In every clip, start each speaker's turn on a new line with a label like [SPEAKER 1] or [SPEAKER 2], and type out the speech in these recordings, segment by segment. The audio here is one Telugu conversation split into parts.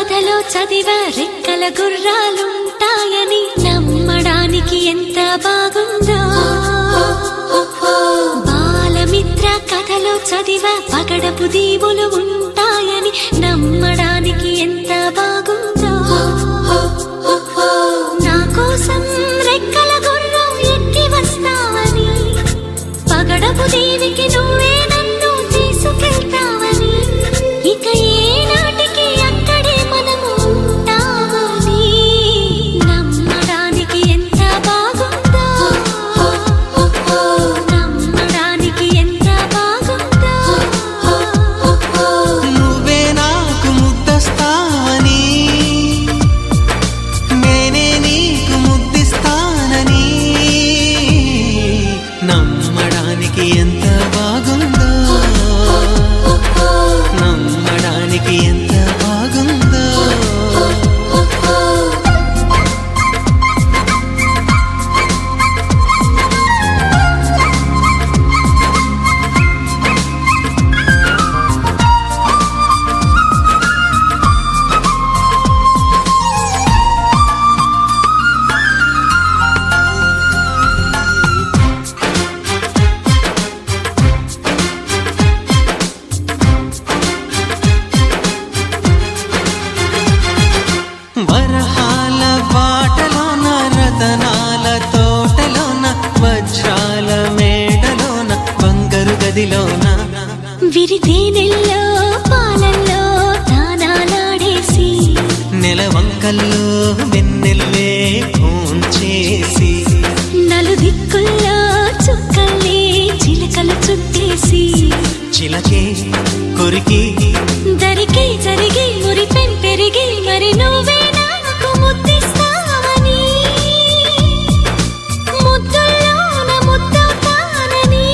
[SPEAKER 1] కథలో చదివా రెక్కల గుర్రాలుంటాయని నమ్మడానికి ఎంత బాగుందో. బాలమిత్ర కథలో చదివా పగడపు దీవులు ఉంటాయని నమ్మడానికి ఎంత బాగుందో. నా కోసం రెక్కల గుర్రం ఎక్కి వస్తావని పగడపు దీవికి నువ్వే నన్ను తీసుకెళ్తావని ఇక ఏనాటికి అక్కడే మనము ఉంటామని నమ్మడానికి ఎంత బాగుందో. నమ్మడానికి ఎంత బాగుందో.
[SPEAKER 2] నువ్వే నాకు ముద్దస్తావని నేనే నీకు ముద్దిస్తానని నమ్మడానికి ఎంత బాగుందో. నమ్మడానికి ఎంత బాగుందో. వరహాల బాటలోన రతనాల తోటలోన వజ్రాల మేడలోన బంగారు గదిలోన
[SPEAKER 1] విరితేనెల్లో పాలల్లో తానాలాడేసి
[SPEAKER 2] నెలవంకల్లో వెన్నెల్లే భోంచేసి
[SPEAKER 1] నలుదిక్కుల్లో చుక్కల్ని చిలకలు చుట్టేసి
[SPEAKER 2] చిలకే కొరికి
[SPEAKER 1] దరికి జరిగి మురిపెం పెరిగి మరి నువ్వే నాకు ముద్దిస్తావని ముద్దుల్లోన ముద్దవుతానని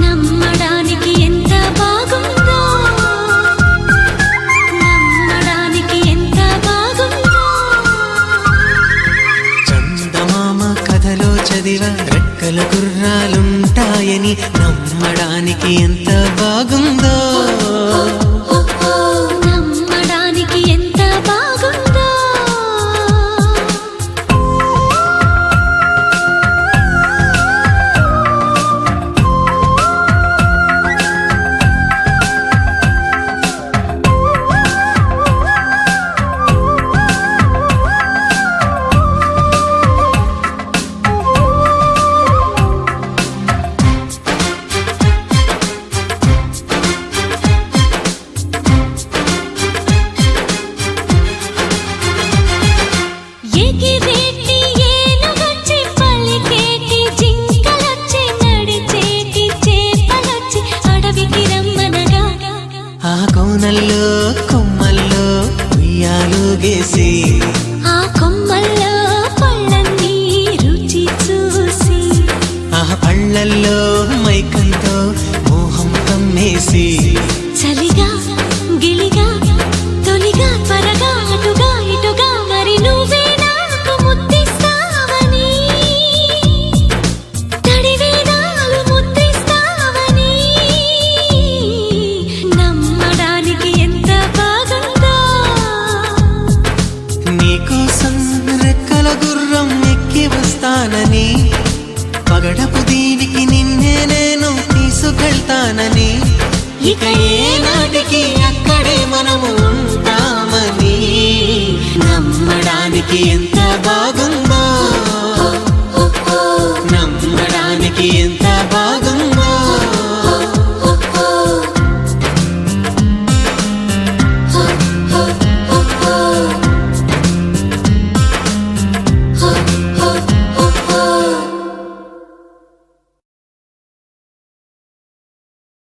[SPEAKER 1] నమ్మడానికి ఎంత బాగుందో. నమ్మడానికి ఎంత బాగుందో.
[SPEAKER 2] చందమామ కథలో చదివా రెక్కల గుర్రాలుంటాయని నమ్మడానికి ఎంత బాగుందో.
[SPEAKER 1] నమ్మడానికి ఎంత బాగుందో. ఎగిరేటి ఏనుగొచ్చి పలికేటి జింకలొచ్చి నడిచేటి చేపలొచ్చి అడవికి రమ్మనగా
[SPEAKER 2] ఆ కోనల్లో కొమ్మల్లో ఉయ్యాలుగేసి
[SPEAKER 1] ఆ కొమ్మల్లో పళ్ళన్నీ రుచి చూసి
[SPEAKER 2] ఆ పళ్ళల్లో మైకంతో మోహం కమ్మేసి
[SPEAKER 1] చలిగా గిలిగా తొలిగా త్వరగా అటుగా ఇటుగా మరి నువ్వే నాకు ముద్దిస్తావని తడివేదాలు ముద్రిస్తావని నమ్మడానికి ఎంత బాగుందో.
[SPEAKER 2] నీకోసం రెక్కల గుర్రం ఎక్కి వస్తానని పగడపు దీనికి నిన్నే నేను తీసుకెళ్తానని ఇక ఏనాటికి అక్కడే మనము ఉంటామని నమ్మడానికి ఎంత బాగుందో.